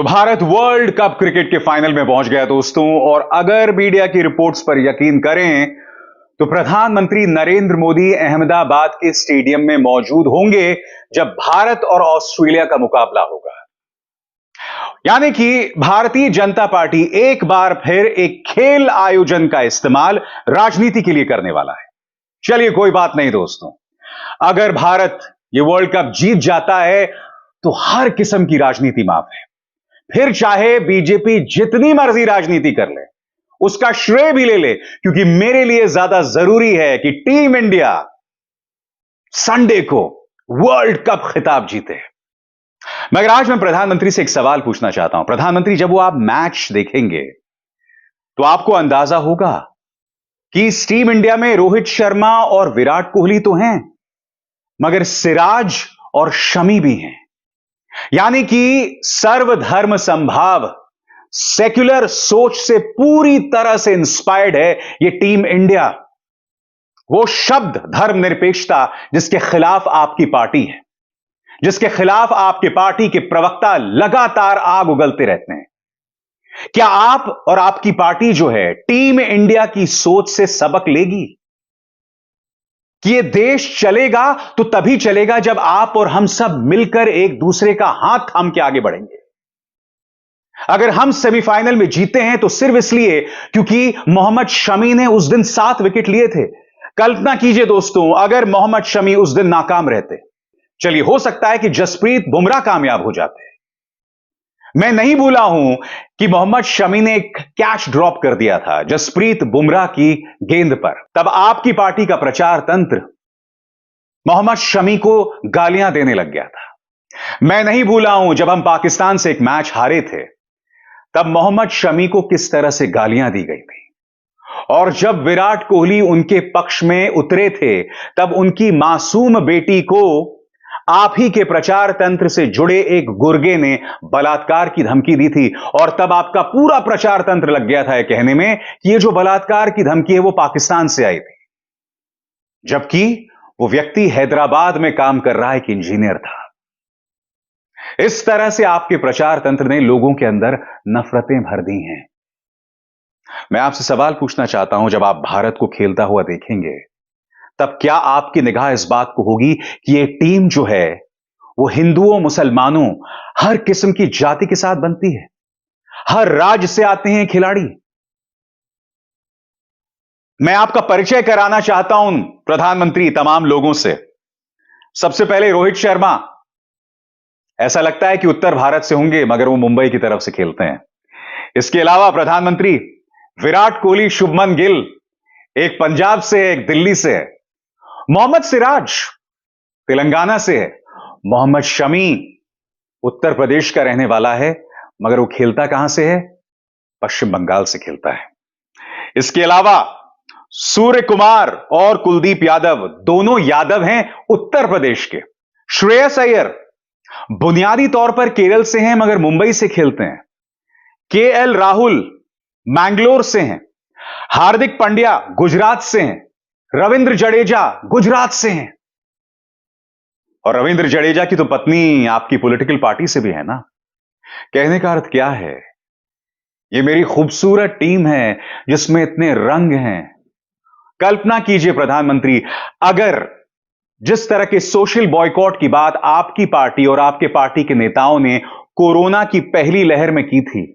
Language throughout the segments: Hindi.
भारत वर्ल्ड कप क्रिकेट के फाइनल में पहुंच गया दोस्तों। और अगर मीडिया की रिपोर्ट्स पर यकीन करें तो प्रधानमंत्री नरेंद्र मोदी अहमदाबाद के स्टेडियम में मौजूद होंगे जब भारत और ऑस्ट्रेलिया का मुकाबला होगा। यानी कि भारतीय जनता पार्टी एक बार फिर एक खेल आयोजन का इस्तेमाल राजनीति के लिए करने वाला है। चलिए कोई बात नहीं दोस्तों, अगर भारत ये वर्ल्ड कप जीत जाता है तो हर किस्म की राजनीति माफ है। फिर चाहे बीजेपी जितनी मर्जी राजनीति कर ले, उसका श्रेय भी ले ले, क्योंकि मेरे लिए ज्यादा जरूरी है कि टीम इंडिया संडे को वर्ल्ड कप खिताब जीते। मगर आज मैं प्रधानमंत्री से एक सवाल पूछना चाहता हूं। प्रधानमंत्री, जब वो आप मैच देखेंगे तो आपको अंदाजा होगा कि इस टीम इंडिया में रोहित शर्मा और विराट कोहली तो हैं, मगर सिराज और शमी भी हैं। यानी कि सर्वधर्म संभाव, सेक्युलर सोच से पूरी तरह से इंस्पायर्ड है ये टीम इंडिया। वो शब्द धर्मनिरपेक्षता जिसके खिलाफ आपकी पार्टी है, जिसके खिलाफ आपकी पार्टी के प्रवक्ता लगातार आग उगलते रहते हैं। क्या आप और आपकी पार्टी जो है टीम इंडिया की सोच से सबक लेगी कि यह देश चलेगा तो तभी चलेगा जब आप और हम सब मिलकर एक दूसरे का हाथ थाम के आगे बढ़ेंगे। अगर हम सेमीफाइनल में जीते हैं तो सिर्फ इसलिए क्योंकि मोहम्मद शमी ने उस दिन 7 विकेट लिए थे। कल्पना कीजिए दोस्तों, अगर मोहम्मद शमी उस दिन नाकाम रहते, चलिए हो सकता है कि जसप्रीत बुमराह कामयाब हो जाते। मैं नहीं भूला हूं कि मोहम्मद शमी ने एक कैच ड्रॉप कर दिया था जसप्रीत बुमराह की गेंद पर। तब आपकी पार्टी का प्रचार तंत्र मोहम्मद शमी को गालियां देने लग गया था। मैं नहीं भूला हूं जब हम पाकिस्तान से एक मैच हारे थे, तब मोहम्मद शमी को किस तरह से गालियां दी गई थी। और जब विराट कोहली उनके पक्ष में उतरे थे, तब उनकी मासूम बेटी को आप ही के प्रचार तंत्र से जुड़े एक गुर्गे ने बलात्कार की धमकी दी थी। और तब आपका पूरा प्रचार तंत्र लग गया था यह कहने में कि यह जो बलात्कार की धमकी है वो पाकिस्तान से आई थी, जबकि वो व्यक्ति हैदराबाद में काम कर रहा एक इंजीनियर था। इस तरह से आपके प्रचार तंत्र ने लोगों के अंदर नफरतें भर दी हैं। मैं आपसे सवाल पूछना चाहता हूं, जब आप भारत को खेलता हुआ देखेंगे तब क्या आपकी निगाह इस बात को होगी कि यह टीम जो है वो हिंदुओं, मुसलमानों, हर किस्म की जाति के साथ बनती है, हर राज्य से आते हैं खिलाड़ी। मैं आपका परिचय कराना चाहता हूं प्रधानमंत्री तमाम लोगों से। सबसे पहले रोहित शर्मा, ऐसा लगता है कि उत्तर भारत से होंगे मगर वो मुंबई की तरफ से खेलते हैं। इसके अलावा प्रधानमंत्री विराट कोहली, शुभमन गिल, एक पंजाब से है, एक दिल्ली से है। मोहम्मद सिराज तेलंगाना से है। मोहम्मद शमी उत्तर प्रदेश का रहने वाला है, मगर वो खेलता कहां से है? पश्चिम बंगाल से खेलता है। इसके अलावा सूर्य कुमार और कुलदीप यादव, दोनों यादव हैं उत्तर प्रदेश के। श्रेयस अय्यर बुनियादी तौर पर केरल से हैं मगर मुंबई से खेलते हैं। केएल राहुल मैंगलोर से हैं। हार्दिक पांड्या गुजरात से हैं। रविंद्र जडेजा गुजरात से हैं। और रविंद्र जडेजा की तो पत्नी आपकी पॉलिटिकल पार्टी से भी है ना। कहने का अर्थ क्या है? यह मेरी खूबसूरत टीम है जिसमें इतने रंग हैं। कल्पना कीजिए प्रधानमंत्री, अगर जिस तरह के सोशल बॉयकॉट की बात आपकी पार्टी और आपके पार्टी के नेताओं ने कोरोना की पहली लहर में की थी,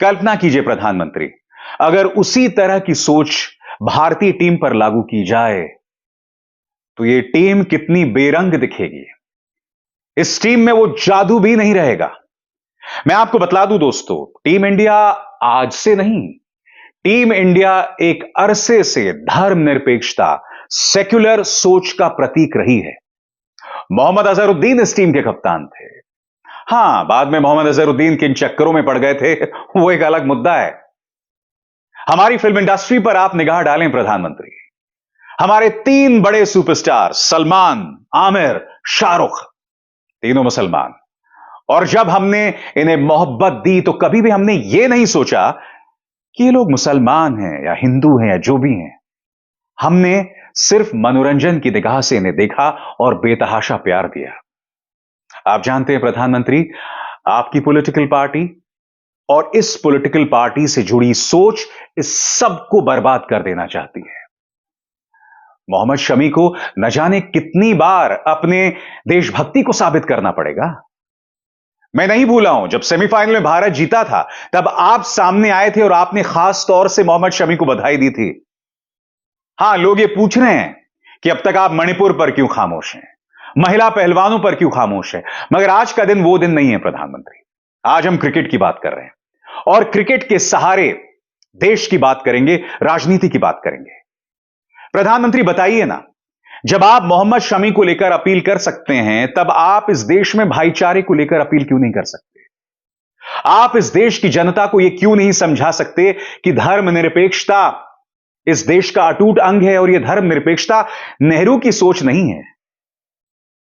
कल्पना कीजिए प्रधानमंत्री, अगर उसी तरह की सोच भारतीय टीम पर लागू की जाए तो यह टीम कितनी बेरंग दिखेगी। इस टीम में वो जादू भी नहीं रहेगा। मैं आपको बतला दूं दोस्तों, टीम इंडिया आज से नहीं, टीम इंडिया एक अरसे से धर्मनिरपेक्षता, सेक्युलर सोच का प्रतीक रही है। मोहम्मद अजहरुद्दीन इस टीम के कप्तान थे। हां, बाद में मोहम्मद अजहरुद्दीन किन चक्करों में पड़ गए थे वो एक अलग मुद्दा है। हमारी फिल्म इंडस्ट्री पर आप निगाह डालें प्रधानमंत्री। हमारे 3 बड़े सुपरस्टार सलमान, आमिर, शाहरुख, तीनों मुसलमान। और जब हमने इन्हें मोहब्बत दी तो कभी भी हमने यह नहीं सोचा कि ये लोग मुसलमान हैं या हिंदू हैं या जो भी हैं। हमने सिर्फ मनोरंजन की निगाह से इन्हें देखा और बेतहाशा प्यार दिया। आप जानते हैं प्रधानमंत्री, आपकी पॉलिटिकल पार्टी और इस पॉलिटिकल पार्टी से जुड़ी सोच इस सब को बर्बाद कर देना चाहती है। मोहम्मद शमी को न जाने कितनी बार अपने देशभक्ति को साबित करना पड़ेगा। मैं नहीं भूला हूं, जब सेमीफाइनल में भारत जीता था तब आप सामने आए थे और आपने खास तौर से मोहम्मद शमी को बधाई दी थी। हां, लोग ये पूछ रहे हैं कि अब तक आप मणिपुर पर क्यों खामोश हैं, महिला पहलवानों पर क्यों खामोश हैं, मगर आज का दिन वो दिन नहीं है प्रधानमंत्री। आज हम क्रिकेट की बात कर रहे हैं और क्रिकेट के सहारे देश की बात करेंगे, राजनीति की बात करेंगे। प्रधानमंत्री बताइए ना, जब आप मोहम्मद शमी को लेकर अपील कर सकते हैं, तब आप इस देश में भाईचारे को लेकर अपील क्यों नहीं कर सकते? आप इस देश की जनता को यह क्यों नहीं समझा सकते कि धर्मनिरपेक्षता इस देश का अटूट अंग है और यह धर्मनिरपेक्षता नेहरू की सोच नहीं है।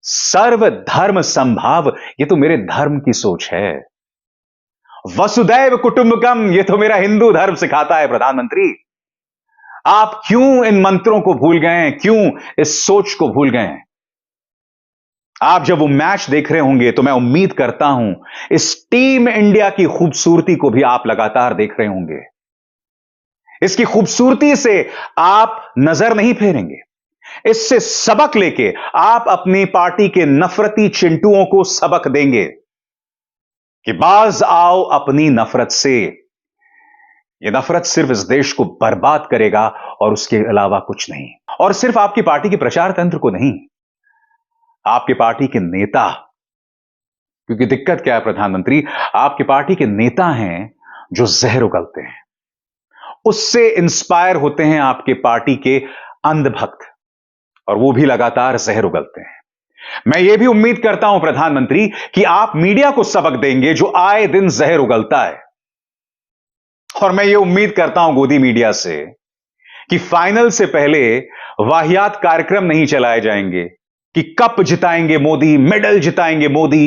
सर्व धर्म समभाव, यह तो मेरे धर्म की सोच है। वसुदैव कुटुंबकम, यह तो मेरा हिंदू धर्म सिखाता है। प्रधानमंत्री, आप क्यों इन मंत्रों को भूल गए हैं, क्यों इस सोच को भूल गए हैं? आप जब वो मैच देख रहे होंगे तो मैं उम्मीद करता हूं इस टीम इंडिया की खूबसूरती को भी आप लगातार देख रहे होंगे। इसकी खूबसूरती से आप नजर नहीं फेरेंगे, इससे सबक लेके आप अपनी पार्टी के नफरती चिंटुओं को सबक देंगे कि बाज आओ अपनी नफरत से। यह नफरत सिर्फ इस देश को बर्बाद करेगा और उसके अलावा कुछ नहीं। और सिर्फ आपकी पार्टी के प्रचार तंत्र को नहीं, आपकी पार्टी के नेता, क्योंकि दिक्कत क्या है प्रधानमंत्री, आपकी पार्टी के नेता हैं जो जहर उगलते हैं, उससे इंस्पायर होते हैं आपके पार्टी के अंधभक्त, और वो भी लगातार जहर उगलते हैं। मैं ये भी उम्मीद करता हूं प्रधानमंत्री कि आप मीडिया को सबक देंगे जो आए दिन जहर उगलता है। और मैं ये उम्मीद करता हूं गोदी मीडिया से कि फाइनल से पहले वाहियात कार्यक्रम नहीं चलाए जाएंगे कि कप जिताएंगे मोदी, मेडल जिताएंगे मोदी,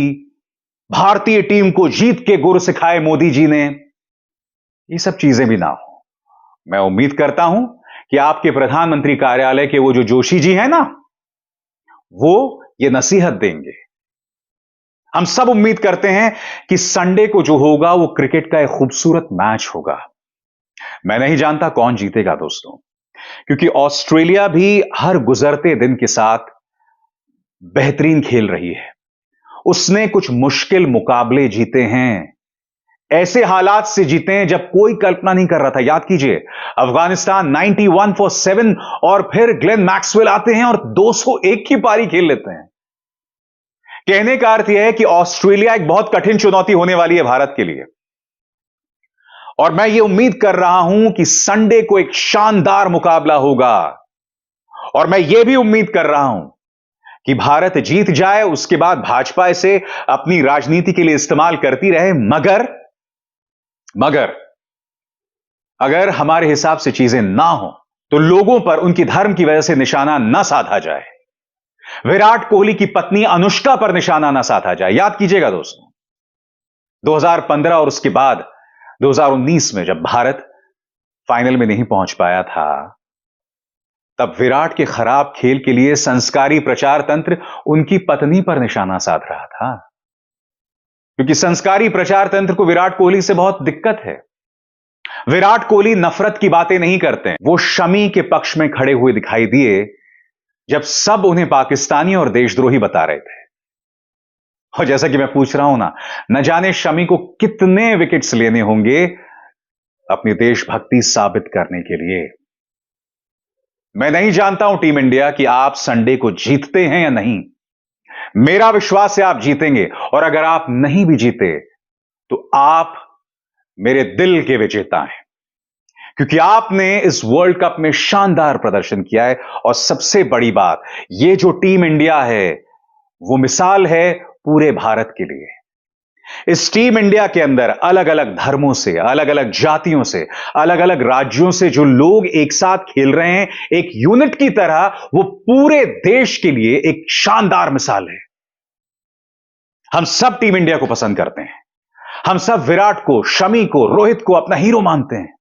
भारतीय टीम को जीत के गुर सिखाए मोदी जी ने। ये सब चीजें भी ना हो। मैं उम्मीद करता हूं कि आपके प्रधानमंत्री कार्यालय के वो जो जोशी जी हैं ना, वो ये नसीहत देंगे। हम सब उम्मीद करते हैं कि संडे को जो होगा वो क्रिकेट का एक खूबसूरत मैच होगा। मैं नहीं जानता कौन जीतेगा दोस्तों, क्योंकि ऑस्ट्रेलिया भी हर गुजरते दिन के साथ बेहतरीन खेल रही है। उसने कुछ मुश्किल मुकाबले जीते हैं, ऐसे हालात से जीते हैं जब कोई कल्पना नहीं कर रहा था। याद कीजिए, अफगानिस्तान 91 फॉर 7 और फिर ग्लेन मैक्सवेल आते हैं और 201 की पारी खेल लेते हैं। कहने का अर्थ यह है कि ऑस्ट्रेलिया एक बहुत कठिन चुनौती होने वाली है भारत के लिए। और मैं यह उम्मीद कर रहा हूं कि संडे को एक शानदार मुकाबला होगा, और मैं यह भी उम्मीद कर रहा हूं कि भारत जीत जाए, उसके बाद भाजपा इसे अपनी राजनीति के लिए इस्तेमाल करती रहे। मगर अगर हमारे हिसाब से चीजें ना हो तो लोगों पर उनकी धर्म की वजह से निशाना ना साधा जाए, विराट कोहली की पत्नी अनुष्का पर निशाना ना साधा जाए। याद कीजिएगा दोस्तों, 2015 और उसके बाद 2019 में जब भारत फाइनल में नहीं पहुंच पाया था, तब विराट के खराब खेल के लिए संस्कारी प्रचार तंत्र उनकी पत्नी पर निशाना साध रहा था, क्योंकि संस्कारी प्रचार तंत्र को विराट कोहली से बहुत दिक्कत है। विराट कोहली नफरत की बातें नहीं करते। वो शमी के पक्ष में खड़े हुए दिखाई दिए जब सब उन्हें पाकिस्तानी और देशद्रोही बता रहे थे। और जैसा कि मैं पूछ रहा हूं ना, न जाने शमी को कितने विकेट्स लेने होंगे अपनी देशभक्ति साबित करने के लिए। मैं नहीं जानता हूं टीम इंडिया कि आप संडे को जीतते हैं या नहीं। मेरा विश्वास है आप जीतेंगे, और अगर आप नहीं भी जीते तो आप मेरे दिल के विजेता हैं, क्योंकि आपने इस वर्ल्ड कप में शानदार प्रदर्शन किया है। और सबसे बड़ी बात, ये जो टीम इंडिया है वो मिसाल है पूरे भारत के लिए। इस टीम इंडिया के अंदर अलग अलग धर्मों से, अलग अलग जातियों से, अलग अलग राज्यों से जो लोग एक साथ खेल रहे हैं एक यूनिट की तरह, वो पूरे देश के लिए एक शानदार मिसाल है। हम सब टीम इंडिया को पसंद करते हैं, हम सब विराट को, शमी को, रोहित को अपना हीरो मानते हैं।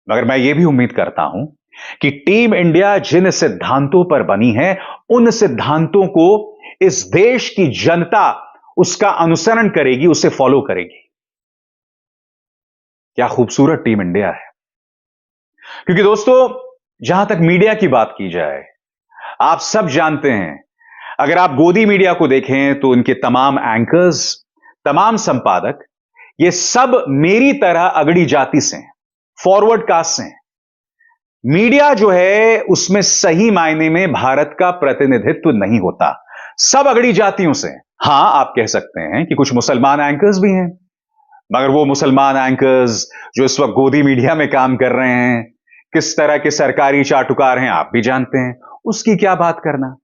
मगर मैं यह भी उम्मीद करता हूं कि टीम इंडिया जिन सिद्धांतों पर बनी है, उन सिद्धांतों को इस देश की जनता उसका अनुसरण करेगी, उसे फॉलो करेगी। क्या खूबसूरत टीम इंडिया है। क्योंकि दोस्तों, जहां तक मीडिया की बात की जाए, आप सब जानते हैं, अगर आप गोदी मीडिया को देखें तो इनके तमाम एंकर्स, तमाम संपादक, ये सब मेरी तरह अगड़ी जाति से हैं, फॉरवर्ड कास्ट से हैं। मीडिया जो है उसमें सही मायने में भारत का प्रतिनिधित्व नहीं होता, सब अगड़ी जातियों से। हां, आप कह सकते हैं कि कुछ मुसलमान एंकर्स भी हैं, मगर वो मुसलमान एंकर्स जो इस वक्त गोदी मीडिया में काम कर रहे हैं, किस तरह के सरकारी चाटुकार हैं आप भी जानते हैं, उसकी क्या बात करना।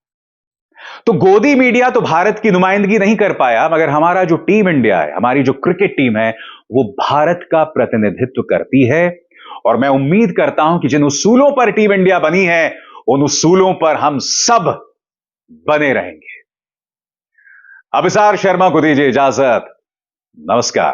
तो गोदी मीडिया तो भारत की नुमाइंदगी नहीं कर पाया, मगर हमारा जो टीम इंडिया है, हमारी जो क्रिकेट टीम है, वो भारत का प्रतिनिधित्व करती है। और मैं उम्मीद करता हूं कि जिन उसूलों पर टीम इंडिया बनी है, उन उसूलों पर हम सब बने रहेंगे। अभिसार शर्मा को दीजिए इजाजत। नमस्कार।